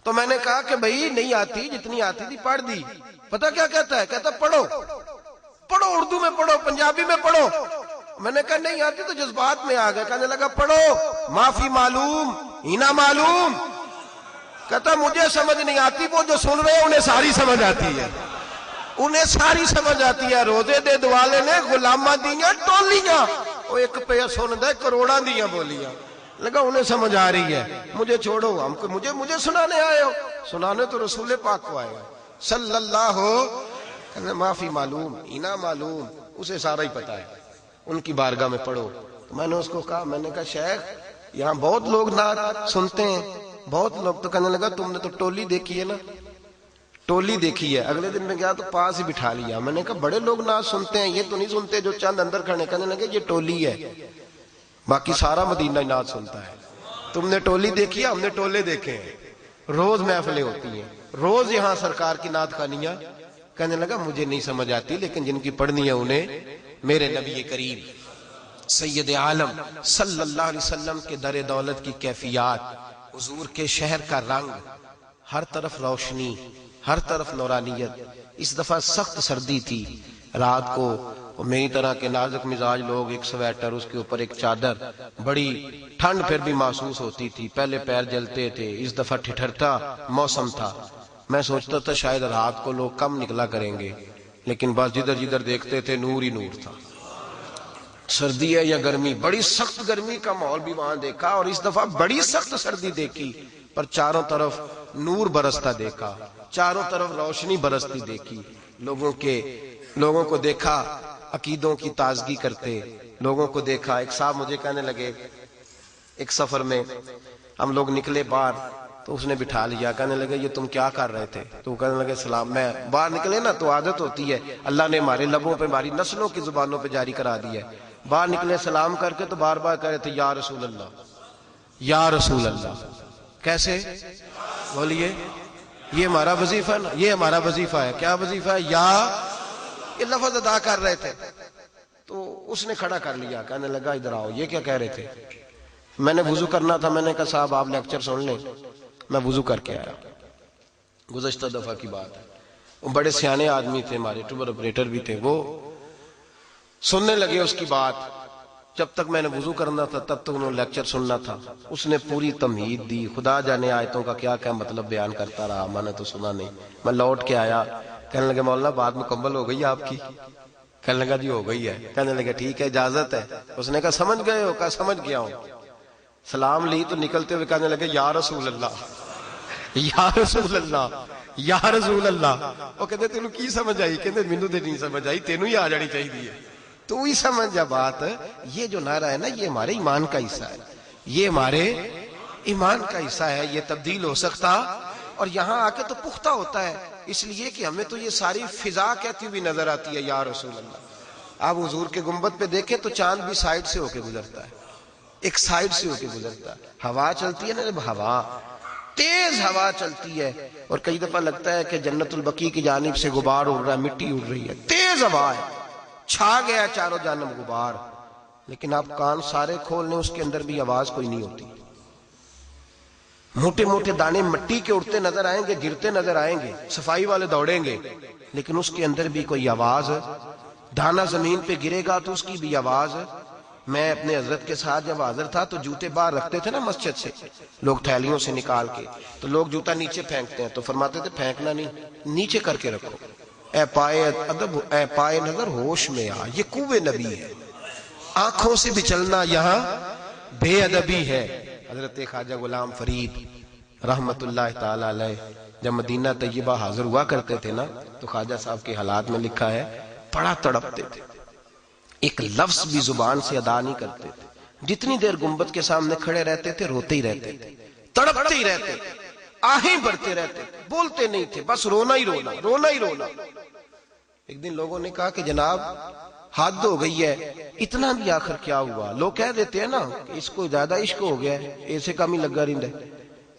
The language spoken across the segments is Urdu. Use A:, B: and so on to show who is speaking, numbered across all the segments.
A: تو میں نے کہا کہ بھائی نہیں آتی، جتنی آتی تھی پڑھ دی۔ پتہ کیا کہتا ہے؟ کہتا پڑھو پڑھو، اردو میں پڑھو، پنجابی میں پڑھو۔ میں نے کہا نہیں آتی تو جذبات میں آ گیا، کہنے لگا پڑھو معافی معلوم ہینا معلوم۔ کہتا مجھے سمجھ نہیں آتی، وہ جو سن رہے ہیں انہیں ساری سمجھ آتی ہے، انہیں ساری سمجھ آتی ہے۔ روزے دے دوالے نے غلامہ دیاں ٹولیاں، وہ ایک پہ سن دے کروڑاں دیاں بولیاں، لگا انہیں سمجھ آ رہی ہے، مجھے چھوڑو، ہم کو مجھے سنانے آئے ہو؟ سنانے تو رسول پاک کو آئے ہو صلی اللہ ہو۔ معافی معلوم ہینا معلوم، اسے سارا ہی پتا ہے، ان کی بارگاہ میں پڑھو۔ تو میں نے اس کو کہا، میں نے کہا شیخ یہاں بہت لوگ نعت سنتے ہیں، بہت لوگ۔ تو کہنے لگا تم نے تو ٹولی دیکھی ہے نا، ٹولی دیکھی ہے۔ اگلے دن میں گیا تو پاس ہی بٹھا لیا۔ میں نے کہا بڑے لوگ نعت سنتے ہیں، یہ تو نہیں سنتے جو چند اندر کھڑے۔ کہنے لگے یہ ٹولی ہے، باقی سارا مدینہ نعت سنتا ہے۔ تم نے ٹولی دیکھی ہے، ہم نے ٹولے دیکھے ہیں، روز محفلیں ہوتی ہیں، روز یہاں سرکار کی نعت خوانیاں۔ کہنے لگا مجھے نہیں سمجھ آتی، لیکن جن کی پڑھنی ہے انہیں میرے نبی کریم سید عالم صلی اللہ علیہ وسلم کے در دولت کی کیفیات، حضور کے شہر کا رنگ، ہر طرف روشنی، ہر طرف نورانیت۔ اس دفعہ سخت سردی تھی، رات کو میری طرح کے نازک مزاج لوگ ایک سویٹر، اس کے اوپر ایک چادر، بڑی ٹھنڈ پھر بھی محسوس ہوتی تھی، پہلے پیر جلتے تھے۔ اس دفعہ ٹھٹھرتا موسم تھا۔ میں سوچتا تھا شاید رات کو لوگ کم نکلا کریں گے، لیکن بس جدھر جدھر دیکھتے تھے نور ہی نور تھا۔ سردی ہے یا گرمی، بڑی سخت گرمی کا ماحول بھی وہاں دیکھا، اور اس دفعہ بڑی سخت سردی دیکھی، پر چاروں طرف نور برستا دیکھا، چاروں طرف روشنی برستی دیکھی۔ لوگوں کو دیکھا عقیدوں کی تازگی کرتے، لوگوں کو دیکھا۔ ایک صاحب مجھے کہنے لگے، ایک سفر میں ہم لوگ نکلے باہر تو اس نے بٹھا لیا، کہنے لگے یہ تم کیا کر رہے تھے؟ تو کہنے لگے سلام۔ میں باہر نکلے نا تو عادت ہوتی ہے، اللہ نے ہمارے لبوں پہ، ہماری نسلوں کی زبانوں پہ جاری کرا دی ہے، باہر نکلے سلام کر کے تو بار بار کہہ رہے تھے یا رسول اللہ یا رسول اللہ۔ کیسے؟ بولیے، یہ ہمارا وظیفہ نا، یہ ہمارا وظیفہ ہے۔ کیا وظیفہ ہے؟ یا، یہ لفظ ادا کر رہے تھے۔ تو اس نے کھڑا کر لیا، کہنے لگا ادھر آؤ، یہ کیا کہہ رہے تھے؟ میں نے وضو کرنا تھا، میں نے کہا صاحب آپ لیکچر سن لیں، میں وضو کر کے آیا۔ گزشتہ دفعہ کی بات ہے، وہ بڑے سیانے آدمی تھے، ہمارے ٹور آپریٹر بھی تھے، وہ سننے لگے اس کی بات۔ جب تک میں نے وضو کرنا تھا تب تک انہوں نے لیکچر سننا تھا۔ اس نے پوری تمہید دی، خدا جانے آیتوں کا کیا کیا مطلب بیان کرتا رہا، میں نے تو سنا نہیں۔ میں لوٹ کے آیا، کہنے لگے مولانا بات مکمل ہو گئی آپ کی؟ کہنے لگا جی ہو گئی ہے۔ کہنے لگے ٹھیک ہے اجازت ہے۔ اس نے کہا سمجھ گئے ہو؟ کہا سمجھ گیا ہوں۔ سلام لی تو نکلتے ہوئے کہنے لگے یا رسول اللہ یا رسول اللہ یا رسول اللہ۔ وہ کہتے تینوں کی سمجھ آئی؟ کہتے مینوں تے نہیں سمجھ آئی، تینوں ہی آ جانی چاہیے، تو ہی سمجھ جا بات۔ یہ جو نعرہ ہے نا، یہ ہمارے ایمان کا حصہ ہے، یہ ہمارے ایمان کا حصہ ہے، یہ تبدیل ہو سکتا اور یہاں آ کے تو پختہ ہوتا ہے، اس لیے کہ ہمیں تو یہ ساری فضا کہتی ہوئی نظر آتی ہے یا رسول اللہ۔ آپ حضور کے گنبد پہ دیکھیں تو چاند بھی سائڈ سے ہو کے گزرتا ہے، ایک سائڈ سے ہو کے گزرتا ہے۔ ہوا چلتی ہے نا، جب ہوا تیز ہوا چلتی ہے، اور کئی دفعہ لگتا ہے کہ جنت البقیع کی جانب سے غبار اڑ رہا ہے، مٹی اڑ رہی ہے، تیز ہوا ہے، چھا گیا چاروں جانب غبار، لیکن آپ کان سارے کھول لیں اس کے اندر بھی آواز کوئی نہیں ہوتی۔ موٹے موٹے دانے مٹی کے اڑتے نظر آئیں گے، گرتے نظر آئیں گے، صفائی والے دوڑیں گے، لیکن اس کے اندر بھی کوئی آواز۔ دانا زمین پہ گرے گا تو اس کی بھی آواز۔ میں اپنے حضرت کے ساتھ جب حاضر تھا تو جوتے باہر رکھتے تھے نا مسجد سے لوگ تھیلیوں سے نکال کے، تو لوگ جوتا نیچے پھینکتے ہیں، تو فرماتے تھے پھینکنا نہیں، نیچے کر کے رکھو، اے پائے ادب، اے پائے نظر ہوش میں آ، یہ کوے نبی ہے، آنکھوں سے بھی چلنا یہاں بے ادبی ہے۔ حضرت خواجہ غلام فرید رحمت اللہ تعالی علیہ جب مدینہ طیبہ حاضر ہوا کرتے تھے نا، تو خواجہ صاحب کے حالات میں لکھا ہے بڑا تڑپتے تھے، ایک لفظ بھی زبان سے ادا نہیں کرتے تھے، جتنی دیر گنبد کے سامنے کھڑے رہتے تھے روتے ہی رہتے تھے، تڑپتے ہی رہتے تھے، آہیں بھرتے رہتے تھے، بولتے نہیں تھے، بس رونا ہی رونا، رونا ہی رونا۔ ایک دن لوگوں نے کہا کہ جناب حد ہو گئی ہے، اتنا بھی آخر کیا ہوا؟ لوگ کہہ دیتے ہیں نا کہ اس کو زیادہ عشق ہو گیا ہے، ایسے کام ہی لگا رہتا ہے،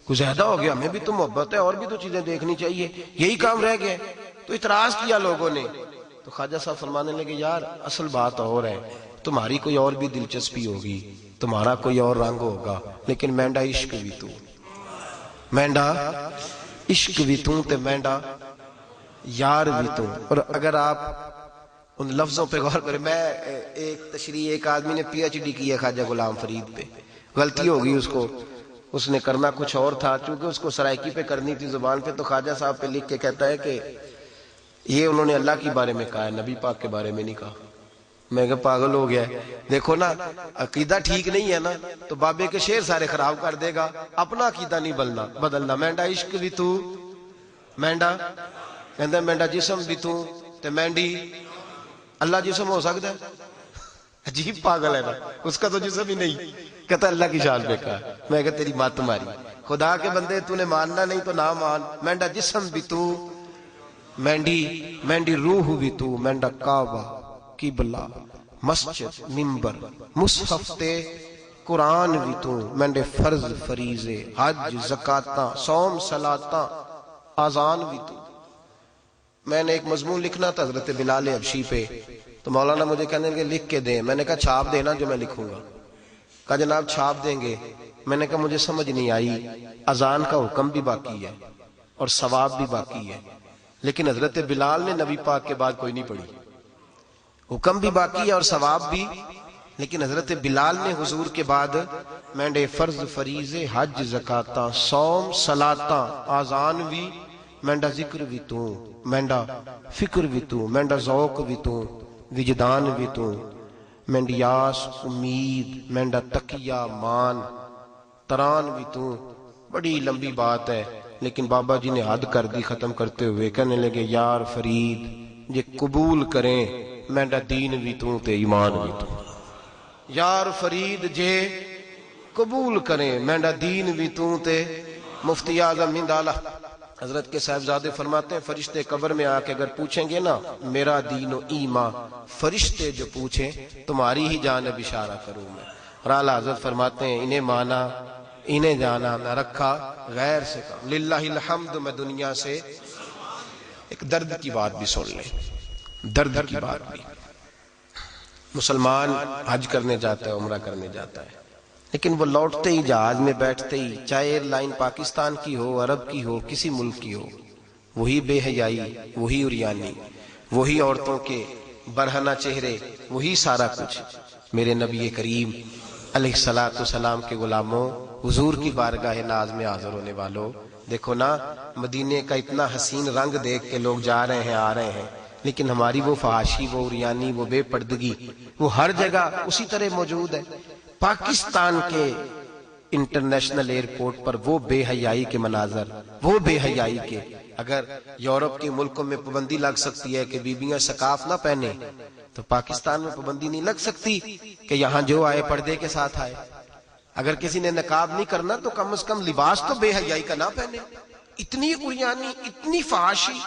A: کچھ زیادہ ہو گیا، ہمیں بھی تو محبت ہے اور بھی تو چیزیں دیکھنی چاہیے، یہی کام رہ گیا۔ تو اعتراض کیا لوگوں نے، تو خواجہ صاحب فرمانے لگے یار اصل بات اور ہے، تمہاری کوئی اور بھی دلچسپی ہوگی، تمہارا کوئی اور رنگ ہوگا، لیکن مینڈا عشق بھی تو مینڈا عشق بھی توں تے مینڈا یار بھی توں. اور اگر آپ ان لفظوں پہ غور کریں، میں ایک تشریح، ایک آدمی نے پی ایچ ڈی کی ہے خواجہ غلام فرید پہ، غلطی ہوگی اس کو، اس نے کرنا کچھ اور تھا، چونکہ اس کو سرائکی پہ کرنی تھی زبان پہ، تو خواجہ صاحب پہ لکھ کے کہتا ہے کہ یہ انہوں نے اللہ کے بارے میں کہا ہے، نبی پاک کے بارے میں نہیں کہا. میں کہ پاگل ہو گیا ہے. دیکھو نا، عقیدہ ٹھیک نہیں ہے نا تو بابے کے شعر سارے خراب کر دے گا. اپنا عقیدہ نہیں بدلنا. مینڈا عشق بھی تو مینڈا کہندا مینڈا جسم بھی تو تے مینڈی اللہ جسم ہو سکتا ہے؟ عجیب پاگل ہے نا، اس کا تو جسم ہی نہیں. کہتا اللہ کی شان پہ کہا. میں کہ تیری مات ماری، خدا کے بندے تو نے ماننا نہیں تو نہ مان. مینڈا جسم بھی تو مینڈی روح بھی تو. مینڈا کعبہ قبلہ مسجد ممبر مصحف تے قرآن بھی تو. مینڈے فرض فریضے حج زکاتاں صوم صلاتاں آزان بھی تو. میں نے ایک مضمون لکھنا تھا حضرت بلال حبشی پہ، تو مولانا مجھے کہنے لگے لکھ کے دیں. میں نے کہا چھاپ دینا جو میں لکھوں گا. کہا جناب چھاپ دیں گے. میں نے کہا مجھے سمجھ نہیں آئی، اذان کا حکم بھی باقی ہے اور ثواب بھی باقی ہے، لیکن حضرت بلال نے نبی پاک کے بعد کوئی نہیں پڑھی. حکم بھی باقی ہے اور ثواب بھی، لیکن حضرت بلال نے حضور کے بعد مینڈے فرض فریضے حج زکاتاں صوم صلاتاں آزان بھی. مینڈا ذکر بھی تو مینڈا فکر بھی تو. مینڈا ذوق بھی تو وجدان بھی تو. مینڈی یاس امید مینڈا تقیہ مان تران بھی تو. بڑی لمبی بات ہے لیکن بابا جی نے حد کر دی. ختم کرتے ہوئے کہنے لگے یار فرید یہ قبول کریں مینڈا دین بھی تو تے ایمان بھی تو. یار فرید جے قبول کریں مینڈا دین بھی تو تے. مفتی اعظم مندالہ حضرت کے صاحبزادے فرماتے ہیں فرشتے قبر میں آ کے اگر پوچھیں گے نا میرا دین و ایمان، فرشتے جو پوچھیں تمہاری ہی جانب اشارہ کروں میں. اور اعلیٰ حضرت فرماتے ہیں انہیں مانا انہیں جانا نہ رکھا غیر سے کہا. للہ الحمد. میں دنیا سے ایک درد کی بات بھی سن لیں، درد کی بات بھی. مسلمان حج کرنے جاتا ہے، عمرہ کرنے جاتا ہے، لیکن وہ لوٹتے ہی جہاز میں بیٹھتے ہی، چاہے ایئر لائن پاکستان کی ہو عرب کی ہو کسی ملک کی ہو، وہی بے حیائی، وہی عریانی، وہی عورتوں کے برہنہ چہرے، وہی سارا کچھ. میرے نبی کریم علیہ الصلوۃ والسلام کے غلاموں، حضور کی بارگاہ ناز میں حاضر ہونے والوں، دیکھو نا مدینے کا اتنا حسین رنگ دیکھ کے لوگ جا رہے ہیں آ رہے ہیں، لیکن ہماری وہ فحاشی، وہ عریانی، وہ بے پردگی وہ ہر جگہ اسی طرح موجود ہے. پاکستان کے انٹرنیشنل ایئرپورٹ پر وہ بے حیائی کے مناظر، وہ بے حیائی کے. اگر یورپ کے ملکوں میں پابندی لگ سکتی ہے کہ بیویاں سکاف نہ پہنے، تو پاکستان میں پابندی نہیں لگ سکتی کہ یہاں جو آئے پردے کے ساتھ آئے. اگر کسی نے نقاب نہیں کرنا تو کم از کم لباس تو بے حیائی کا نہ پہنے. اتنی عریانی، اتنی فحاشی.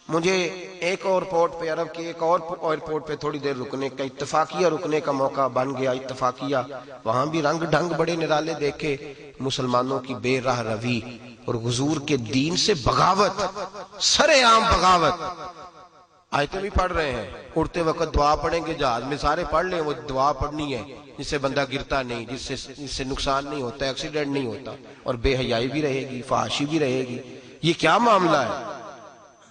A: مجھے ایک اور پورٹ پہ، عرب کے ایک اور ایئرپورٹ پہ تھوڑی دیر رکنے کا، اتفاقیہ رکنے کا موقع بن گیا. اتفاقیہ وہاں بھی رنگ ڈھنگ بڑے نرالے دیکھے، مسلمانوں کی بے راہ روی اور حضور کے دین سے بغاوت، سرے عام بغاوت. آیتیں بھی پڑھ رہے ہیں، اڑتے وقت دعا پڑھیں گے جہاز میں، سارے پڑھ لیں. وہ دعا پڑھنی ہے جس سے بندہ گرتا نہیں، جس سے نقصان نہیں ہوتا، ایکسیڈنٹ نہیں ہوتا. اور بے حیائی بھی رہے گی، فحاشی بھی رہے گی. یہ کیا معاملہ ہے؟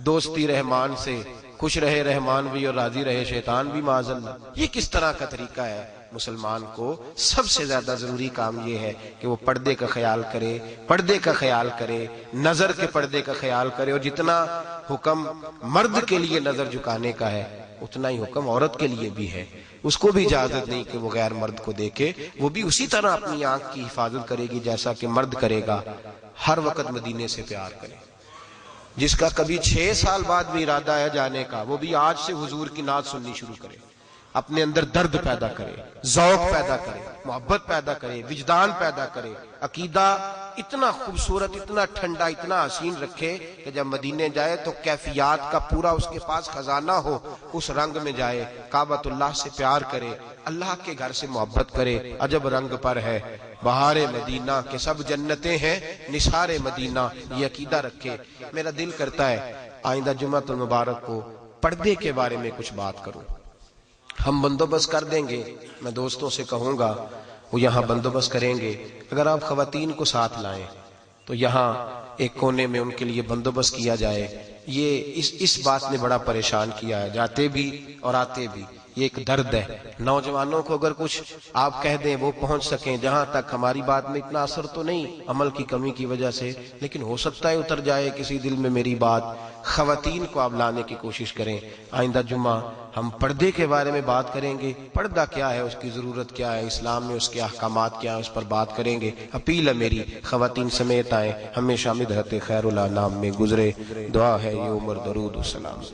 A: دوستی رحمان سے، خوش رہے رحمان بھی اور راضی رہے شیطان بھی معاذ اللہ. یہ کس طرح کا طریقہ ہے؟ مسلمان کو سب سے زیادہ ضروری کام یہ ہے کہ وہ پردے کا خیال کرے، پردے کا خیال کرے، نظر کے پردے کا خیال کرے. اور جتنا حکم مرد کے لیے نظر جھکانے کا ہے اتنا ہی حکم عورت کے لیے بھی ہے. اس کو بھی اجازت نہیں کہ وہ غیر مرد کو دیکھے. وہ بھی اسی طرح اپنی آنکھ کی حفاظت کرے گی جیسا کہ مرد کرے گا. ہر وقت مدینے سے پیار کرے. جس کا کبھی 6 سال بعد بھی ارادہ ہے جانے کا، وہ بھی آج سے حضور کی نعت سننی شروع کرے. اپنے اندر درد پیدا کرے، ذوق پیدا کرے، محبت پیدا کرے، وجدان پیدا کرے. عقیدہ اتنا خوبصورت، اتنا ٹھنڈا، اتنا حسین رکھے کہ جب مدینے جائے تو کیفیات کا پورا اس کے پاس خزانہ ہو. اس رنگ میں جائے، کعبۃ اللہ سے پیار کرے، اللہ کے گھر سے محبت کرے. عجب رنگ پر ہے بہار مدینہ کہ سب جنتیں ہیں نثار مدینہ. یہ عقیدہ رکھے. میرا دل کرتا ہے آئندہ جمعۃ المبارک کو پردے کے بارے میں کچھ بات کروں. ہم بندوبست کر دیں گے، میں دوستوں سے کہوں گا وہ یہاں بندوبست کریں گے. اگر آپ خواتین کو ساتھ لائیں تو یہاں ایک کونے میں ان کے لیے بندوبست کیا جائے. یہ اس بات نے بڑا پریشان کیا ہے، جاتے بھی اور آتے بھی. یہ ایک درد ہے. نوجوانوں کو اگر کچھ آپ کہہ دیں وہ پہنچ سکیں، جہاں تک ہماری بات میں اتنا اثر تو نہیں عمل کی کمی کی وجہ سے، لیکن ہو سکتا ہے اتر جائے کسی دل میں میری بات. خواتین کو آپ لانے کی کوشش کریں. آئندہ جمعہ ہم پردے کے بارے میں بات کریں گے. پردہ کیا ہے، اس کی ضرورت کیا ہے، اسلام میں اس کے احکامات کیا ہیں، اس پر بات کریں گے. اپیل ہے میری، خواتین سمیت آئیں. ہمیشہ مدحت خیر الانام میں گزرے. دعا ہے یہ عمر درود و سلام.